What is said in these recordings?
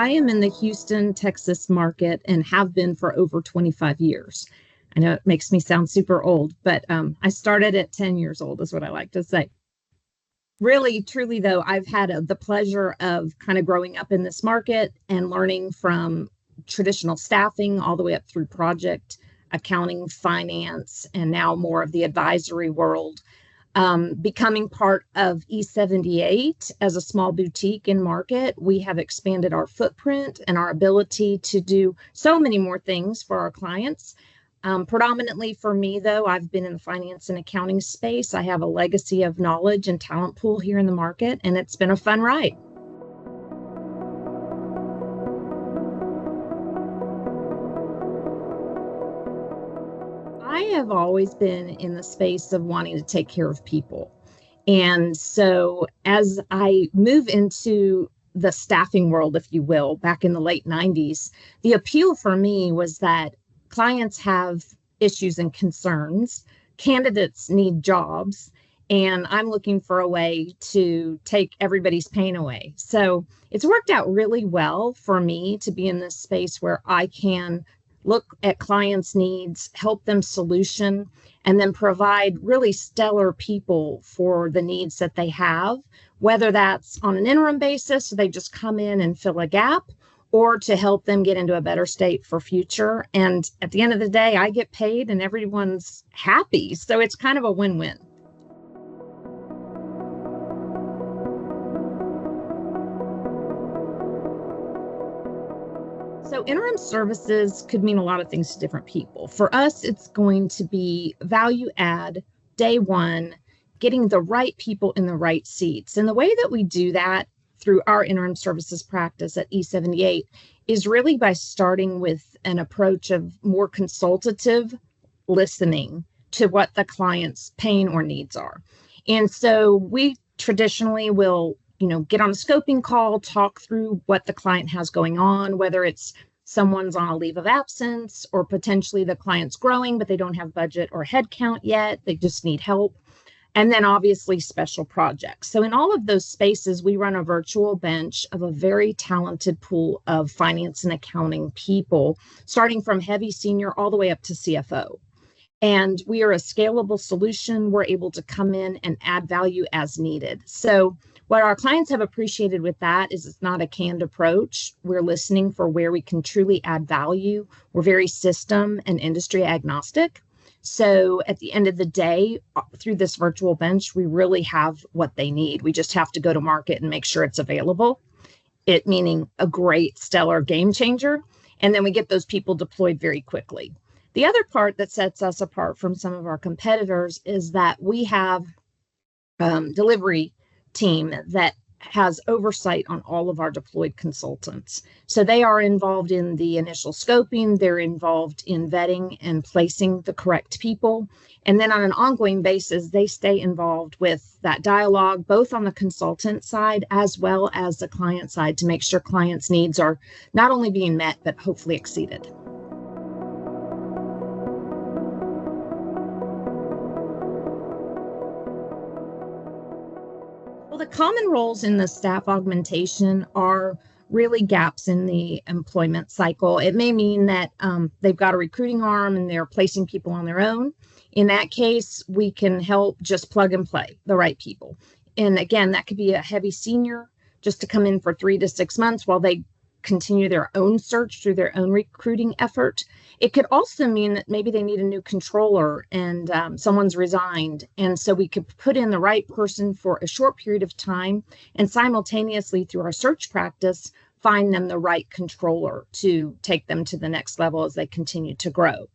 I am in the Houston, Texas market and have been for over 25 years. I know it makes me sound super old, but I started at 10 years old, is what I like to say. Really, truly, though, I've had the pleasure of kind of growing up in this market and learning from traditional staffing all the way up through project accounting, finance, and now more of the advisory world. Becoming part of E78 as a small boutique in market, we have expanded our footprint and our ability to do so many more things for our clients. Predominantly for me, though, I've been in the finance and accounting space. I have a legacy of knowledge and talent pool here in the market, and it's been a fun ride. I have always been in the space of wanting to take care of people. And so as I move into the staffing world, if you will, back in the late 90s, the appeal for me was that clients have issues and concerns, candidates need jobs, and I'm looking for a way to take everybody's pain away. So it's worked out really well for me to be in this space where I can look at clients' needs, help them solution, and then provide really stellar people for the needs that they have, whether that's on an interim basis, so they just come in and fill a gap, or to help them get into a better state for future. And at the end of the day, I get paid and everyone's happy. So it's kind of a win-win. So interim services could mean a lot of things to different people. For us, it's going to be value add, day one, getting the right people in the right seats. And the way that we do that through our interim services practice at E78 is really by starting with an approach of more consultative listening to what the client's pain or needs are. And so we traditionally will get on a scoping call, talk through what the client has going on, whether it's someone's on a leave of absence or potentially the client's growing, but they don't have budget or headcount yet. They just need help. And then obviously special projects. So in all of those spaces, we run a virtual bench of a very talented pool of finance and accounting people, starting from heavy senior all the way up to CFO. And we are a scalable solution. We're able to come in and add value as needed. So what our clients have appreciated with that is it's not a canned approach. We're listening for where we can truly add value. We're very system and industry agnostic. So at the end of the day, through this virtual bench, we really have what they need. We just have to go to market and make sure it's available. It meaning a great, stellar game changer. And then we get those people deployed very quickly. The other part that sets us apart from some of our competitors is that we have delivery team that has oversight on all of our deployed consultants. So they are involved in the initial scoping, they're involved in vetting and placing the correct people. And then on an ongoing basis, they stay involved with that dialogue, both on the consultant side as well as the client side, to make sure clients' needs are not only being met, but hopefully exceeded. Well, the common roles in the staff augmentation are really gaps in the employment cycle. It may mean that they've got a recruiting arm and they're placing people on their own. In that case, we can help just plug and play the right people. And again, that could be a heavy senior just to come in for 3 to 6 months while they continue their own search through their own recruiting effort. It could also mean that maybe they need a new controller and someone's resigned. And so we could put in the right person for a short period of time and simultaneously through our search practice, find them the right controller to take them to the next level as they continue to grow.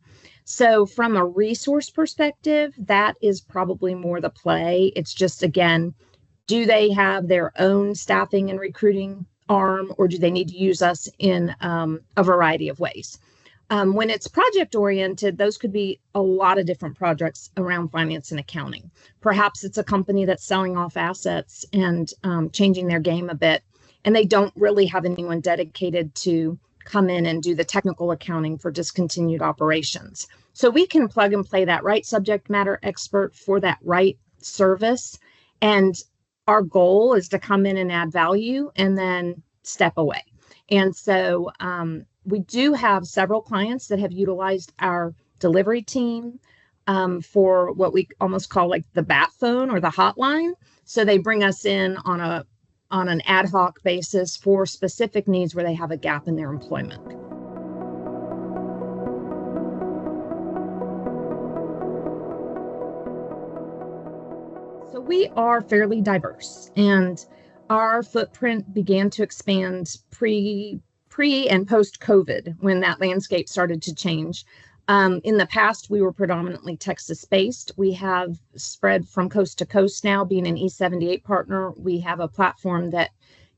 So from a resource perspective, that is probably more the play. It's just, again, do they have their own staffing and recruiting arm, or do they need to use us in a variety of ways? When it's project oriented, those could be a lot of different projects around finance and accounting. Perhaps it's a company that's selling off assets and changing their game a bit, and they don't really have anyone dedicated to come in and do the technical accounting for discontinued operations. So we can plug and play that right subject matter expert for that right service. And our goal is to come in and add value and then step away. And so we do have several clients that have utilized our delivery team for what we almost call like the bat phone or the hotline. So they bring us in on an ad hoc basis for specific needs where they have a gap in their employment. So we are fairly diverse, and our footprint began to expand pre and post COVID when that landscape started to change. In the past, we were predominantly Texas based. We have spread from coast to coast now. Being an E78 partner, we have a platform that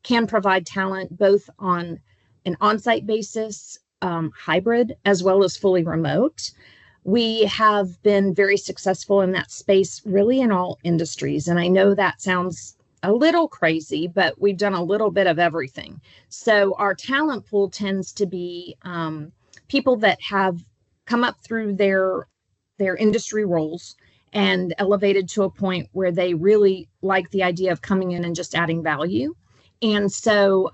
can provide talent both on an on-site basis, hybrid, as well as fully remote. We have been very successful in that space, really in all industries. And I know that sounds a little crazy, but we've done a little bit of everything. So our talent pool tends to be people that have come up through their industry roles and elevated to a point where they really like the idea of coming in and just adding value. And so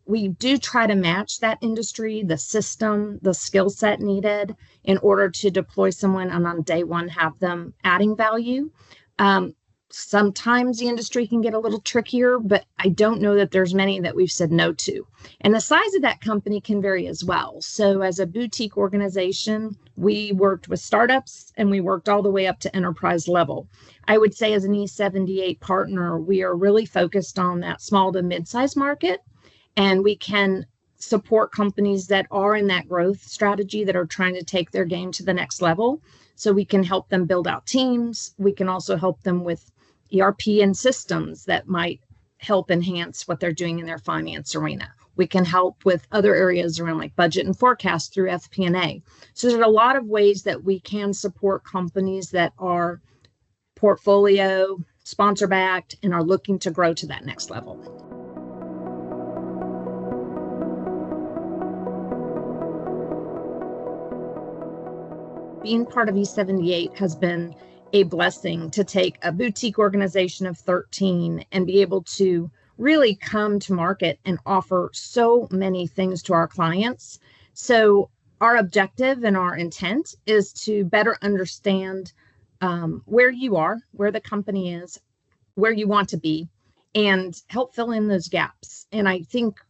we do try to match that industry, the system, the skill set needed in order to deploy someone and on day one have them adding value. Sometimes the industry can get a little trickier, but I don't know that there's many that we've said no to. And the size of that company can vary as well. So as a boutique organization, we worked with startups and we worked all the way up to enterprise level. I would say as an E78 partner, we are really focused on that small to mid-size market, and we can support companies that are in that growth strategy that are trying to take their game to the next level. So we can help them build out teams. We can also help them with ERP and systems that might help enhance what they're doing in their finance arena. We can help with other areas around like budget and forecast through FP&A. So there's a lot of ways that we can support companies that are portfolio, sponsor backed, and are looking to grow to that next level. Being part of E78 has been a blessing to take a boutique organization of 13 and be able to really come to market and offer so many things to our clients. So our objective and our intent is to better understand where you are, where the company is, where you want to be, and help fill in those gaps. And I think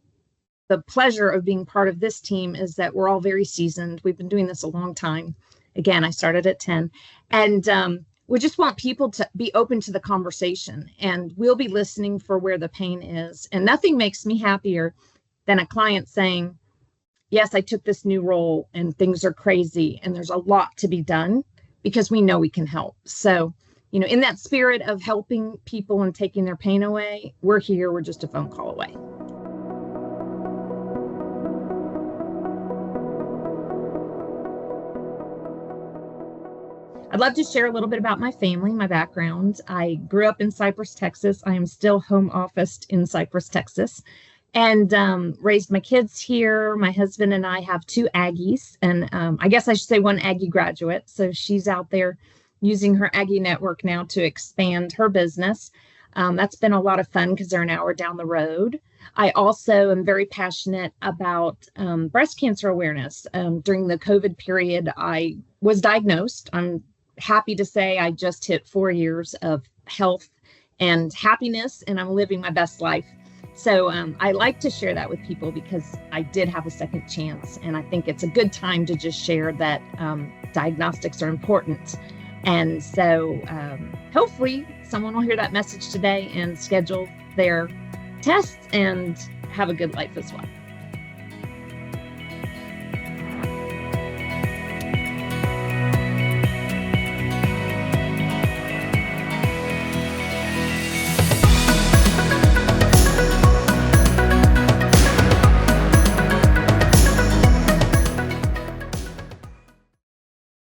the pleasure of being part of this team is that we're all very seasoned. We've been doing this a long time. Again, I started at 10, and we just want people to be open to the conversation, and we'll be listening for where the pain is. And nothing makes me happier than a client saying, yes, I took this new role and things are crazy and there's a lot to be done, because we know we can help. So, in that spirit of helping people and taking their pain away, we're here. We're just a phone call away. I'd love to share a little bit about my family, my background. I grew up in Cypress, Texas. I am still home officed in Cypress, Texas, and raised my kids here. My husband and I have 2 Aggies, and I guess I should say 1 Aggie graduate. So she's out there using her Aggie network now to expand her business. That's been a lot of fun because they're an hour down the road. I also am very passionate about breast cancer awareness. During the COVID period, I was diagnosed. I'm happy to say I just hit 4 years of health and happiness, and I'm living my best life. So I like to share that with people because I did have a second chance, and I think it's a good time to just share that diagnostics are important. And so hopefully someone will hear that message today and schedule their tests and have a good life as well.